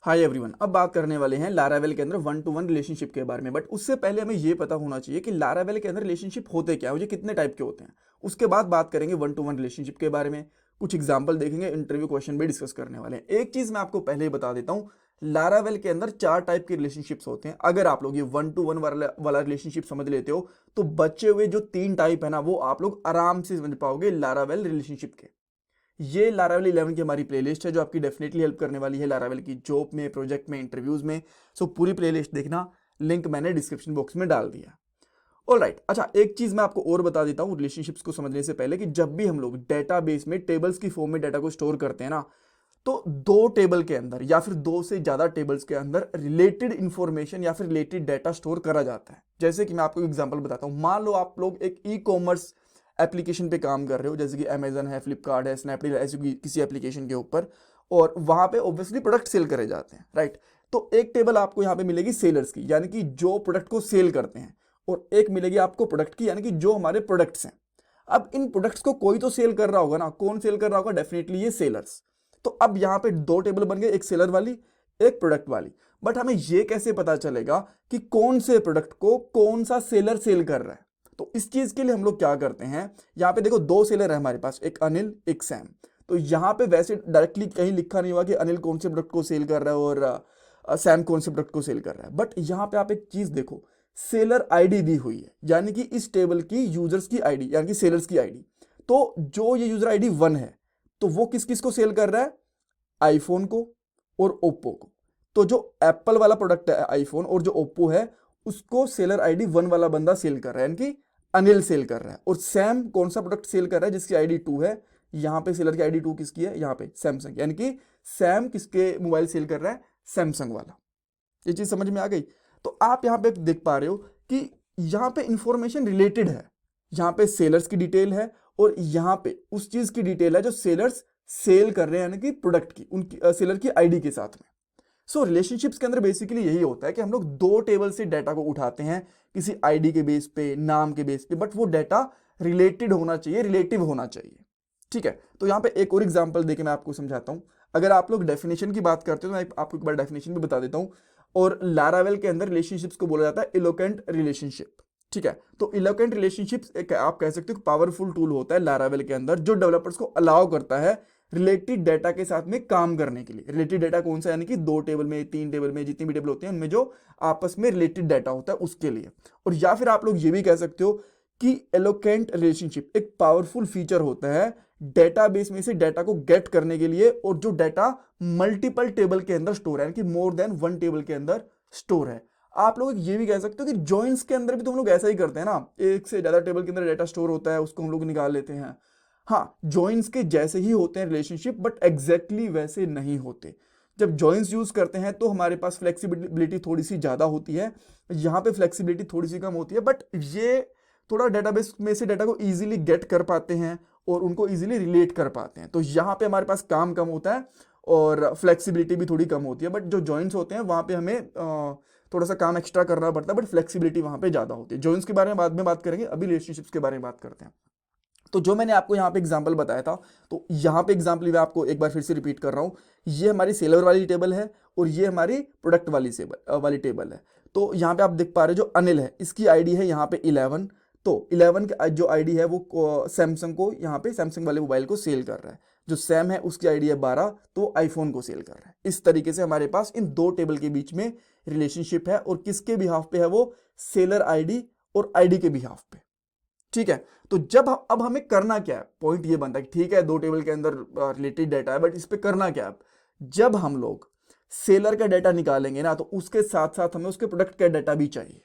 Hi everyone, अब बात करने वाले हैं लारावेल के अंदर वन टू वन रिलेशनशिप के बारे में। बट उससे पहले हमें ये पता होना चाहिए कि लारावेल के अंदर रिलेशनशिप होते क्या है, मुझे कितने टाइप के होते हैं। उसके बाद बात करेंगे वन टू वन रिलेशनशिप के बारे में, कुछ एग्जांपल देखेंगे, इंटरव्यू क्वेश्चन भी डिस्कस करने वाले हैं। एक चीज मैं आपको पहले ही बता देता हूँ, लारावेल के अंदर 4 टाइप के रिलेशनशिप्स होते हैं। अगर आप लोग ये वन टू वन वाला रिलेशनशिप समझ लेते हो तो बचे हुए जो 3 टाइप है ना, वो आप लोग आराम से समझ पाओगे लारावेल रिलेशनशिप के। ये लारावेल 11 की हमारी प्लेलिस्ट है जो आपकी डेफिनेटली हेल्प करने वाली है लारावेल की जॉब में, प्रोजेक्ट में, इंटरव्यूज में। सो पूरी प्लेलिस्ट देखना, लिंक मैंने डिस्क्रिप्शन बॉक्स में डाल दिया। ऑलराइट, अच्छा एक चीज मैं आपको और बता देता हूँ रिलेशनशिप्स को समझने से पहले कि जब भी हम लोग डेटाबेस में टेबल्स की फॉर्म में डाटा को स्टोर करते हैं ना, तो 2 टेबल के अंदर या फिर 2 से ज्यादा टेबल्स के अंदर रिलेटेड इंफॉर्मेशन या फिर रिलेटेड डाटा स्टोर करा जाता है। जैसे कि मैं आपको एग्जांपल बताता हूँ, मान लो आप लोग एक ई कॉमर्स एप्लीकेशन पे काम कर रहे हो, जैसे कि अमेजन है, फ्लिपकार्ट है, स्नैपडील है, ऐसी किसी एप्लीकेशन के ऊपर, और वहां पे ऑब्वियसली प्रोडक्ट सेल करे जाते हैं, राइट। तो एक टेबल आपको यहाँ पे मिलेगी सेलर्स की, यानी कि जो प्रोडक्ट को सेल करते हैं, और एक मिलेगी आपको प्रोडक्ट की, यानी कि जो हमारे प्रोडक्ट्स हैं। अब इन प्रोडक्ट्स को कोई तो सेल कर रहा होगा ना, कौन सेल कर रहा होगा? डेफिनेटली ये सेलर्स। तो अब यहाँ पे 2 टेबल बन गए, एक सेलर वाली, एक प्रोडक्ट वाली। बट हमें ये कैसे पता चलेगा कि कौन से प्रोडक्ट को कौन सा सेलर सेल कर रहा है? तो इस चीज के लिए हम लोग क्या करते हैं, यहाँ पे देखो 2 सेलर है हमारे पास, एक अनिल एक सैम। तो यहाँ पे वैसे डायरेक्टली कहीं लिखा नहीं हुआ कि अनिल कौन से प्रोडक्ट को सेल कर रहा है और सैम कौन से प्रोडक्ट को सेल कर रहा है। बट यहाँ पे आप एक चीज देखो, सेलर आईडी दी हुई है, यानी कि इस टेबल की यूजर्स की आईडी, यानी कि सेलर्स की आईडी। तो जो ये यूजर आईडी 1 है, तो वो किस किस को सेल कर रहा है? आईफोन को और ओप्पो को। तो जो एप्पल वाला प्रोडक्ट है आईफोन, और जो ओप्पो है, उसको सेलर आईडी 1 वाला बंदा सेल कर रहा है, यानी कि अनिल सेल कर रहा है। और सैम कौन सा प्रोडक्ट सेल कर रहा है? जिसकी आईडी 2 है। यहाँ पे सेलर की आईडी 2 किसकी है? यहाँ पे सैमसंग, यानी कि सैम किसके मोबाइल सेल कर रहा है? सैमसंग वाला। ये चीज समझ में आ गई? तो आप यहाँ पे देख पा रहे हो कि यहाँ पे इंफॉर्मेशन रिलेटेड है। यहाँ पे सेलर्स की डिटेल है, और यहाँ पे उस चीज की डिटेल है जो सेलर्स सेल कर रहे हैं, यानी कि प्रोडक्ट की, उनकी सेलर की आईडी के साथ में। सो रिलेशनशिप्स के अंदर बेसिकली यही होता है कि हम लोग 2 टेबल से डाटा को उठाते हैं किसी आईडी के बेस पे, नाम के बेस पे, बट वो डाटा रिलेटेड होना चाहिए, रिलेटिव होना चाहिए। ठीक है, तो यहाँ पे एक और एग्जांपल देके मैं आपको समझाता हूँ। अगर आप लोग डेफिनेशन की बात करते हो तो मैं आपको एक बार डेफिनेशन भी बता देता हूँ। और लारावेल के अंदर रिलेशनशिप्स को बोला जाता है इलोकेंट रिलेशनशिप। ठीक है, तो इलोकेंट रिलेशनशिप्स एक आप कह सकते हो पावरफुल टूल होता है लारावेल के अंदर, जो डेवलपर्स को अलाउ करता है रिलेटेड डाटा के साथ में काम करने के लिए। रिलेटेड डाटा कौन सा? यानी कि 2 टेबल में, 3 टेबल में, जितनी भी टेबल होती हैं उनमें जो आपस में रिलेटेड डाटा होता है उसके लिए। और या फिर आप लोग ये भी कह सकते हो कि एलोकेंट रिलेशनशिप एक पावरफुल फीचर होता है डेटाबेस में से डाटा को गेट करने के लिए, और जो डाटा मल्टीपल टेबल के अंदर स्टोर है, यानी कि मोर देन 1 टेबल के अंदर स्टोर है। आप लोग ये भी कह सकते हो कि जॉइंस के अंदर भी तो हम लोग ऐसा ही करते हैं ना, एक से ज्यादा टेबल के अंदर डाटा स्टोर होता है, उसको हम लोग निकाल लेते हैं। हाँ, जॉइंस के जैसे ही होते हैं रिलेशनशिप, बट एग्जैक्टली वैसे नहीं होते। जब जॉइंस यूज करते हैं तो हमारे पास फ्लेक्सिबिलिटी थोड़ी सी ज्यादा होती है, यहाँ पे फ्लेक्सिबिलिटी थोड़ी सी कम होती है। बट ये थोड़ा डेटाबेस में से डाटा को इजीली गेट कर पाते हैं और उनको इजीली रिलेट कर पाते हैं। तो यहाँ पे हमारे पास काम कम होता है और फ्लेक्सिबिलिटी भी थोड़ी कम होती है। बट जो जॉइंट्स होते हैं वहाँ पे हमें थोड़ा सा काम एक्स्ट्रा करना पड़ता है, बट फ्लेक्सिबिलिटी वहाँ पे ज़्यादा होती है। जॉइंट्स के बारे में बाद में बात करेंगे, अभी रिलेशनशिप्स के बारे में बात करते हैं। तो जो मैंने आपको यहाँ पे एग्जांपल बताया था, तो यहाँ पे एग्जांपल मैं आपको एक बार फिर से रिपीट कर रहा हूँ। ये हमारी सेलर वाली टेबल है और ये हमारी प्रोडक्ट वाली टेबल है। तो यहाँ पे आप देख पा रहे हो जो अनिल है, इसकी आईडी है यहाँ पे 11। तो 11 की जो आईडी है वो सैमसंग को, यहाँ पे सैमसंग वाले मोबाइल को सेल कर रहा है। जो सैम है उसकी आईडी है 12, तो आईफोन को सेल कर रहा है। इस तरीके से हमारे पास इन 2 टेबल के बीच में रिलेशनशिप है, और किसके बिहाफ पे है? वो सेलर आईडी और आईडी के बिहाफ पे। ठीक है, तो जब अब हमें करना क्या है, पॉइंट ये बनता है कि ठीक है 2 टेबल के अंदर रिलेटेड डाटा है, बट इस पे करना क्या है? जब हम लोग सेलर का डाटा निकालेंगे ना, तो उसके साथ साथ हमें उसके प्रोडक्ट का डाटा भी चाहिए।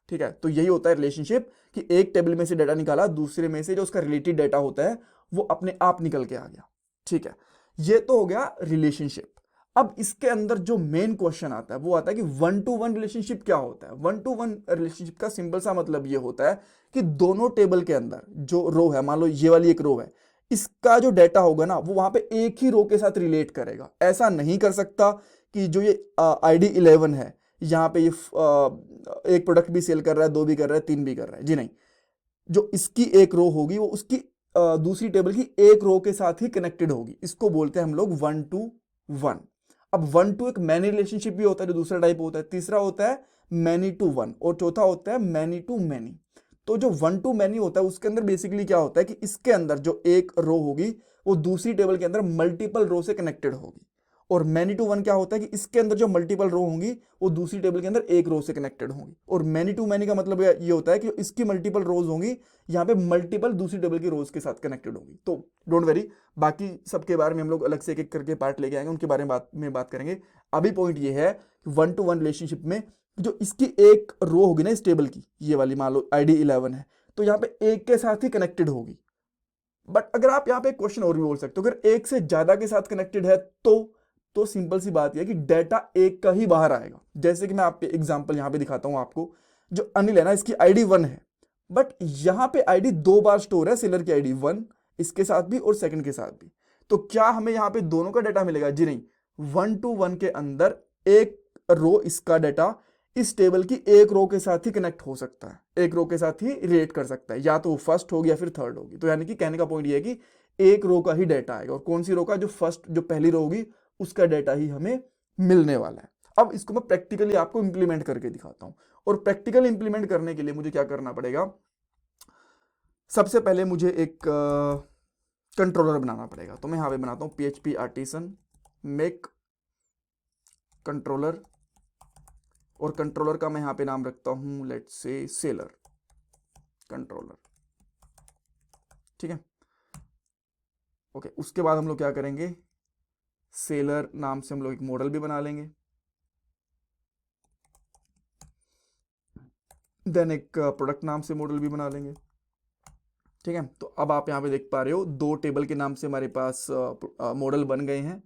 ठीक है, तो यही होता है रिलेशनशिप, कि एक टेबल में से डाटा निकाला, दूसरे में से जो उसका रिलेटेड डाटा होता है वो अपने आप निकल के आ गया। ठीक है, ये तो हो गया रिलेशनशिप। अब इसके अंदर जो मेन क्वेश्चन आता है वो आता है कि वन टू वन रिलेशनशिप क्या होता है? वन टू वन रिलेशनशिप का सिंपल सा मतलब ये होता है कि दोनों टेबल के अंदर जो रो है, मान लो ये वाली एक रो है, इसका जो डाटा होगा ना वो वहां पे एक ही रो के साथ रिलेट करेगा। ऐसा नहीं कर सकता कि जो ये आईडी 11 है, यहाँ पे ये एक प्रोडक्ट भी सेल कर रहा है, 2 भी कर रहा है, 3 भी कर रहा है, जी नहीं। जो इसकी एक रो होगी वो उसकी दूसरी टेबल की एक रो के साथ ही कनेक्टेड होगी। इसको बोलते हैं हम लोग 1 to 1। अब 1 to एक मैनी रिलेशनशिप भी होता है जो दूसरा टाइप होता है, तीसरा होता है मैनी टू वन और चौथा होता है मैनी टू मैनी। तो जो 1 to मैनी होता है उसके अंदर बेसिकली क्या होता है कि इसके अंदर जो एक रो होगी वो दूसरी टेबल के अंदर मल्टीपल रो से कनेक्टेड होगी, और मैनी टू वन क्या होता है कि इसके अंदर जो मल्टीपल रो होंगी वो दूसरी टेबल के अंदर एक रो से कनेक्टेड होंगी। और मैनी टू मैनी का मतलब ये होता है कि इसकी मल्टीपल रोज होंगी यहाँ पे मल्टीपल दूसरी टेबल की रोज के साथ कनेक्टेड होंगी। तो डोंट वेरी, बाकी सबके बारे में हम लोग अलग से एक एक करके पार्ट लेके आएंगे, उनके बारे में बात करेंगे। अभी पॉइंट ये है कि 1 to 1 रिलेशनशिप में जो इसकी एक रो होगी ना इस टेबल की, ये वाली मान लो ID 11 है, तो यहाँ पे एक के साथ ही कनेक्टेड होगी। बट अगर आप यहाँ पे एक क्वेश्चन और भी बोल सकते हो, अगर एक से ज्यादा के साथ कनेक्टेड है तो सिंपल सी बात यह है कि डेटा एक का ही बाहर आएगा। जैसे कि मैं आप एग्जांपल यहाँ पे दिखाता हूँ आपको, जो अनिल है ना इसकी ID 1 है, बट यहाँ पे ID 2 बार स्टोर है, सेलर की ID 1 इसके साथ भी और सेकंड के साथ भी। तो क्या हमें यहाँ पे दोनों का डाटा मिलेगा? जी नहीं, 1 to 1 के अंदर एक रो इसका डाटा इस टेबल की एक रो के साथ ही कनेक्ट हो सकता है, एक रो के साथ ही रिलेट कर सकता है, या तो वो फर्स्ट होगी या फिर थर्ड होगी। तो यानी कि कहने का पॉइंट ये है कि एक रो का ही डाटा आएगा, और कौन सी रो का? जो पहली रो होगी उसका डाटा ही हमें मिलने वाला है। अब इसको मैं प्रैक्टिकली आपको इंप्लीमेंट करके दिखाता हूं, और प्रैक्टिकल इंप्लीमेंट करने के लिए मुझे क्या करना पड़ेगा? सबसे पहले मुझे एक कंट्रोलर बनाना पड़ेगा। तो मैं यहां पे बनाता हूं PHP आर्टिसन मेक कंट्रोलर, और कंट्रोलर का मैं यहां पे नाम रखता हूं लेट्स से सेलर कंट्रोलर। ठीक है, ओके। उसके बाद हम लोग क्या करेंगे? सेलर नाम से हम लोग एक मॉडल भी बना लेंगे, देन एक प्रोडक्ट नाम से मॉडल भी बना लेंगे। ठीक है, तो अब आप यहाँ पे देख पा रहे हो दो टेबल के नाम से हमारे पास मॉडल बन गए हैं,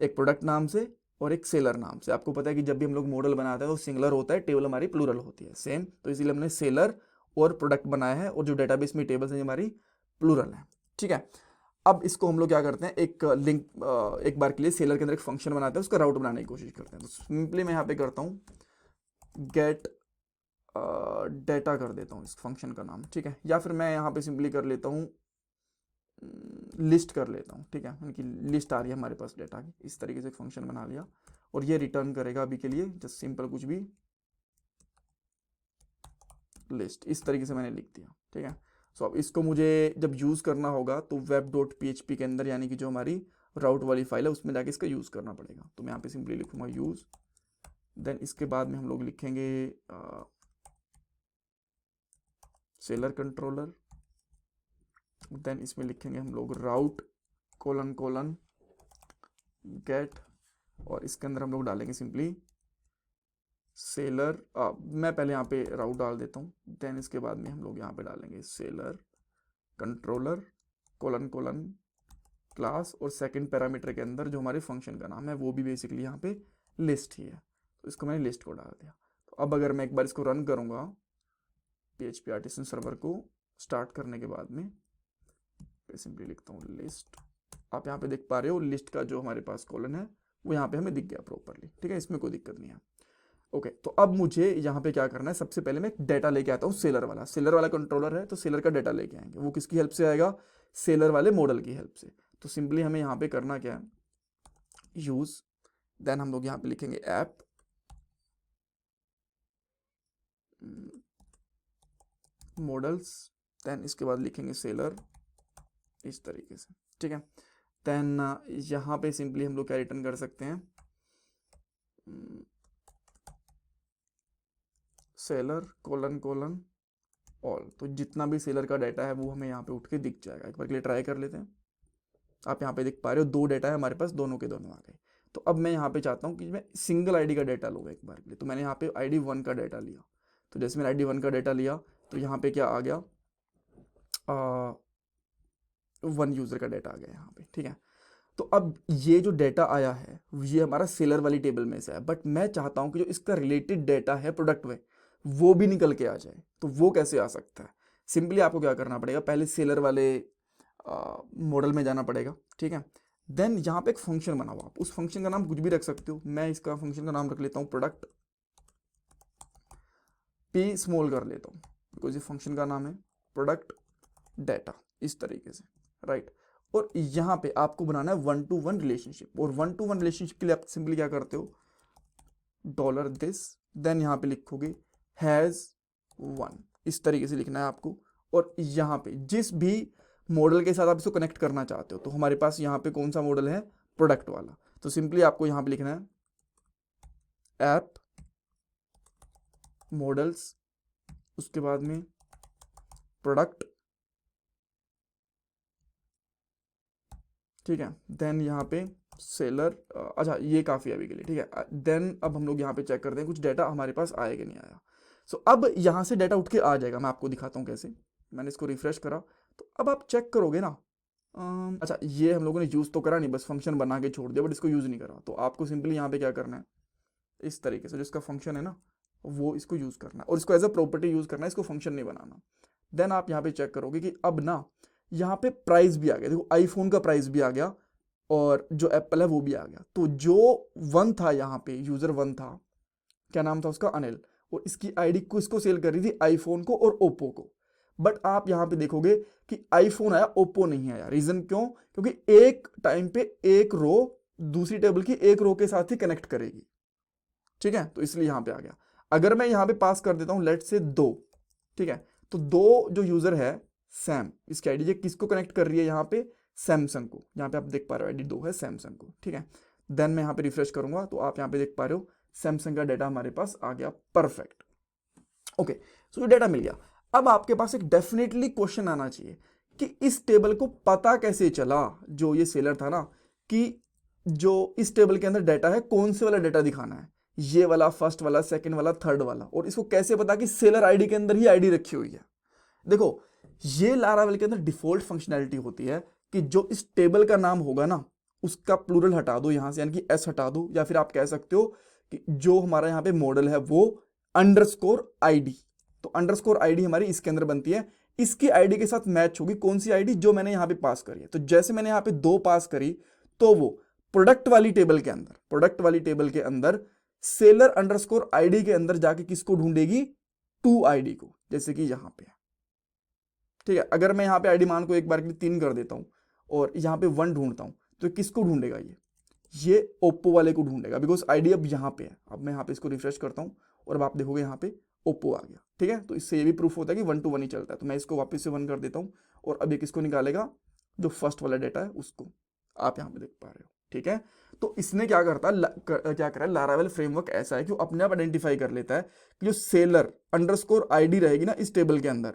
एक प्रोडक्ट नाम से और एक सेलर नाम से। आपको पता है कि जब भी हम लोग मॉडल बनाते हैं तो सिंगुलर होता है, टेबल हमारी प्लूरल होती है, सेम। तो इसीलिए हमने सेलर और प्रोडक्ट बनाया है, और जो डेटाबेस में टेबल्स हैं हमारी प्लूरल है। ठीक है, अब इसको हम लोग क्या करते हैं, एक लिंक एक बार के लिए सेलर के अंदर एक फंक्शन बनाते हैं, उसका राउट बनाने की कोशिश करते हैं। तो सिंपली मैं यहाँ पे करता हूँ गेट डेटा कर देता हूँ इस फंक्शन का नाम। ठीक है, या फिर मैं यहाँ पे सिंपली कर लेता हूँ लिस्ट कर लेता हूँ। ठीक है, उनकी लिस्ट आ रही है हमारे पास डेटा की, इस तरीके से एक फंक्शन बना लिया, और ये रिटर्न करेगा अभी के लिए जस्ट सिंपल कुछ भी लिस्ट, इस तरीके से मैंने लिख दिया। ठीक है, सो अब इसको मुझे जब यूज़ करना होगा तो web.php के अंदर, यानी कि जो हमारी राउट वाली फाइल है उसमें जाके इसका यूज़ करना पड़ेगा। तो मैं यहाँ पे सिंपली लिखूंगा यूज़, देन इसके बाद में हम लोग लिखेंगे सेलर कंट्रोलर, देन इसमें लिखेंगे हम लोग राउट कोलन कोलन गेट, और इसके अंदर हम लोग डालेंगे सिंपली सेलर। मैं पहले यहाँ पे राउट डाल देता हूँ, देन इसके बाद में हम लोग यहाँ पे डालेंगे seller controller colon colon class, और सेकंड पैरामीटर के अंदर जो हमारे फंक्शन का नाम है वो भी बेसिकली यहाँ पे लिस्ट ही है, तो इसको मैंने लिस्ट को डाल दिया। तो अब अगर मैं एक बार इसको रन करूँगा PHP आर्टिसन सर्वर को स्टार्ट करने के बाद में, सिंपली लिखता हूँ लिस्ट। आप यहाँ पे देख पा रहे हो लिस्ट का जो हमारे पास कॉलन है वो यहाँ पे हमें दिख गया प्रॉपरली। ठीक है, इसमें कोई दिक्कत नहीं है। ओके, तो अब मुझे यहाँ पे क्या करना है? सबसे पहले मैं एक डाटा लेके आता हूँ, सेलर वाला कंट्रोलर है तो सेलर का डाटा लेके आएंगे। वो किसकी हेल्प से आएगा? सेलर वाले मॉडल की हेल्प से। तो सिंपली हमें यहाँ पे करना क्या है? यूज, देन हम लोग यहाँ पे लिखेंगे ऐप, मॉडल्स, देन इसके बाद लिखेंगे सेलर, इस तरीके से। ठीक है, देन यहाँ पे सिंपली हम लोग क्या रिटर्न कर सकते हैं? Seller colon colon all. तो जितना भी सेलर का डाटा है वो हमें यहाँ पे उठ के दिख जाएगा। एक बार के लिए ट्राई कर लेते हैं। आप यहाँ पे देख पा रहे हो दो डाटा है हमारे पास, दोनों के दोनों आ गए। तो अब मैं यहाँ पे चाहता हूँ कि मैं सिंगल ID का डाटा लूँगा एक बार के लिए। तो मैंने यहाँ पे ID 1 का डाटा लिया। तो जैसे मैंने ID 1 का डाटा लिया तो यहाँ पे क्या आ गया? 1 यूज़र का डाटा आ गया यहाँ पे। ठीक है, तो अब ये जो डाटा आया है ये हमारा सेलर वाली टेबल में से है, बट मैं चाहता हूँ कि जो इसका रिलेटेड डाटा है प्रोडक्ट में वो भी निकल के आ जाए। तो वो कैसे आ सकता है? सिंपली आपको क्या करना पड़ेगा? पहले सेलर वाले मॉडल में जाना पड़ेगा। ठीक है, देन यहाँ पे एक फंक्शन बना हुआ, आप उस फंक्शन का नाम कुछ भी रख सकते हो। मैं इसका फंक्शन का नाम रख लेता हूँ प्रोडक्ट, P स्मॉल कर लेता हूँ बिकॉज ये फंक्शन का नाम है प्रोडक्ट डाटा, इस तरीके से। राइट, और यहाँ पे आपको बनाना है 1 to 1 रिलेशनशिप। और 1 to 1 रिलेशनशिप के लिए आप सिंपली क्या करते हो, डॉलर दिस, देन यहाँ पे लिखोगे हैज 1, इस तरीके से लिखना है आपको। और यहाँ पे जिस भी मॉडल के साथ आप इसको कनेक्ट करना चाहते हो, तो हमारे पास यहाँ पे कौन सा मॉडल है, प्रोडक्ट वाला, तो सिंपली आपको यहाँ पे लिखना है ऐप मॉडल्स, उसके बाद में प्रोडक्ट, ठीक है, देन यहाँ पे सेलर। अच्छा ये काफ़ी है अभी के लिए, ठीक है। देन अब हम लोग यहाँ पे चेक करते हैं कुछ डाटा हमारे पास आया कि नहीं आया। सो अब यहाँ से डाटा उठ के आ जाएगा, मैं आपको दिखाता हूँ कैसे। मैंने इसको रिफ्रेश करा, तो अब आप चेक करोगे ना। अच्छा ये हम लोगों ने यूज़ तो करा नहीं, बस फंक्शन बना के छोड़ दिया, बट इसको यूज़ नहीं करा। तो आपको सिंपली यहाँ पे क्या करना है, इस तरीके से जिसका फंक्शन है ना वो इसको यूज़ करना है, और इसको एज अ प्रॉपर्टी यूज़ करना है, इसको फंक्शन नहीं बनाना। देन आप यहाँ पे चेक करोगे कि अब ना यहाँ पे प्राइस भी आ गया, देखो आईफोन का प्राइस भी आ गया और जो एप्पल है वो भी आ गया। तो जो 1 था यहाँ पे, यूज़र 1 था, क्या नाम था उसका, अनिल, और इसकी आईडी किसको सेल कर रही थी, आईफोन को और ओप्पो को। बट आप यहाँ पे देखोगे कि आईफोन आया, ओप्पो नहीं आया। रीज़न क्यों, क्योंकि एक टाइम पे एक रो दूसरी टेबल की एक रो के साथ ही कनेक्ट करेगी, ठीक है, तो इसलिए यहाँ पे आ गया। अगर मैं यहाँ पे पास कर देता हूँ लेट से 2, ठीक है, तो 2 जो यूज़र है सैम, इसकी आईडी ये किसको कनेक्ट कर रही है, यहाँ पे सैमसंग को। यहाँ पे आप देख पा रहे हो आईडी 2 है सैमसंग को, ठीक है। देन मैं यहाँ पे रिफ्रेश करूंगा तो आप यहाँ पे देख पा रहे हो सैमसंग का डाटा हमारे पास आ गया, परफेक्ट। ओके, सो ये डाटा मिल गया। अब आपके पास एक डेफिनेटली क्वेश्चन आना चाहिए कि इस टेबल को पता कैसे चला, जो ये सेलर था ना, कि जो इस टेबल के अंदर डाटा है कौन से वाला डाटा दिखाना है, ये वाला, फर्स्ट वाला, सेकंड वाला, थर्ड वाला, और इसको कैसे पता कि सेलर आईडी के अंदर ही आईडी रखी हुई है। देखो ये लारावेल के अंदर डिफॉल्ट फंक्शनैलिटी होती है कि जो इस टेबल का नाम होगा ना उसका प्लूरल हटा दो यहां से, यानी कि एस हटा दो, या फिर आप कह सकते हो कि जो हमारा यहाँ पे मॉडल है वो अंडरस्कोर आईडी, तो अंडरस्कोर आईडी हमारी इसके अंदर बनती है, इसकी आईडी के साथ मैच होगी कौन सी आईडी, जो मैंने यहाँ पे पास करी है। तो जैसे मैंने यहाँ पे 2 पास करी, तो वो प्रोडक्ट वाली टेबल के अंदर, प्रोडक्ट वाली टेबल के अंदर सेलर अंडरस्कोर आईडी के अंदर जाके किसको ढूंढेगी, 2 आईडी को, जैसे कि यहाँ पे, ठीक है। अगर मैं यहाँ पे आईडी मान को एक बार के लिए 3 कर देता हूँ और यहाँ पे 1 ढूंढता हूँ, तो किसको ढूंढेगा, ये ओप्पो वाले को ढूंढेगा, बिकॉज आईडी अब यहाँ पे है। अब मैं यहाँ पे इसको रिफ्रेश करता हूँ और अब आप देखोगे यहाँ पे ओप्पो आ गया, ठीक है। तो इससे ये भी प्रूफ होता है कि 1 to 1 ही चलता है। तो मैं इसको वापस से 1 कर देता हूँ और अब ये किसको निकालेगा, जो फर्स्ट वाला डेटा है उसको, आप यहाँ पे देख पा रहे हो, ठीक है। तो इसने क्या करता क्या करा, लारावेल फ्रेमवर्क ऐसा है कि वो अपने आप आइडेंटिफाई कर लेता है कि जो सेलर अंडरस्कोर आईडी रहेगी ना इस टेबल के अंदर,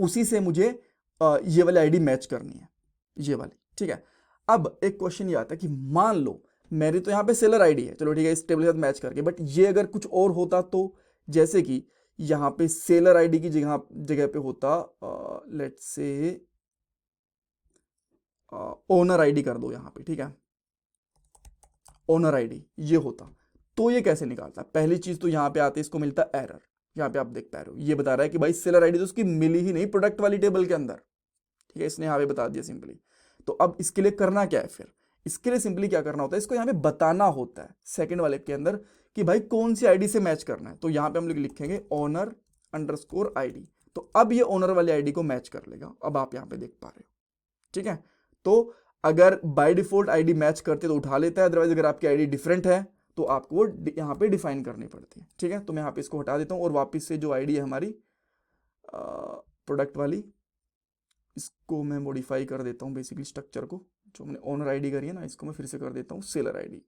उसी से मुझे ये वाली आईडी मैच करनी है, ये वाली, ठीक है। अब एक क्वेश्चन ये आता है कि मान लो मेरी तो यहाँ पे सेलर आईडी है, चलो ठीक है, इस टेबल के साथ मैच करके, बट ये अगर कुछ और होता तो, जैसे कि यहाँ पे सेलर आईडी की जगह पे होता लेट्स से ओनर आईडी कर दो यहाँ पे, ठीक है, ओनर आईडी ये होता, तो ये कैसे निकालता, पहली चीज तो यहाँ पे आते इसको मिलता एरर। यहाँ पे आप देख पा रहे हो ये बता रहा है कि भाई सेलर आईडी तो उसकी मिली ही नहीं प्रोडक्ट वाली टेबल के अंदर, ठीक है, इसने यहाँ पे बता दिया सिंपली। तो अब इसके लिए करना क्या है, फिर इसके लिए सिंपली क्या करना होता है, इसको यहाँ पे बताना होता है सेकंड वाले के अंदर कि भाई कौन सी आईडी से मैच करना है। तो यहाँ पे हम लोग लिखेंगे ओनर अंडरस्कोर आईडी, तो अब ये ओनर वाली आईडी को मैच कर लेगा। अब आप यहाँ पे देख पा रहे हो, ठीक है। तो अगर बाय डिफॉल्ट आईडी मैच करते तो उठा लेता है, अदरवाइज अगर आपकी आईडी डिफरेंट है तो आपको वो यहाँ पे डिफाइन करनी पड़ती है, ठीक है। तो मैं यहाँ पे इसको हटा देता हूँ और वापस से जो आईडी है हमारी प्रोडक्ट वाली, इसको मैं मॉडिफाई कर देता हूँ, बेसिकली स्ट्रक्चर को, जो मैंने ओनर आईडी करी है ना इसको मैं फिर से कर देता हूँ सेलर आईडी।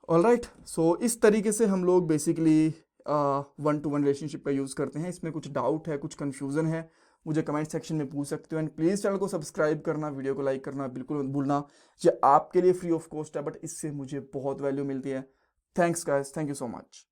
ऑलराइट, सो इस तरीके से हम लोग बेसिकली 1 to 1 रिलेशनशिप का यूज़ करते हैं। इसमें कुछ डाउट है, कुछ कन्फ्यूज़न है, मुझे कमेंट सेक्शन में पूछ सकते हो। एंड प्लीज़ चैनल को सब्सक्राइब करना, वीडियो को लाइक करना बिल्कुल मत भूलना। ये आपके लिए फ्री ऑफ कॉस्ट है, बट इससे मुझे बहुत वैल्यू मिलती है। Thanks guys, thank you so much.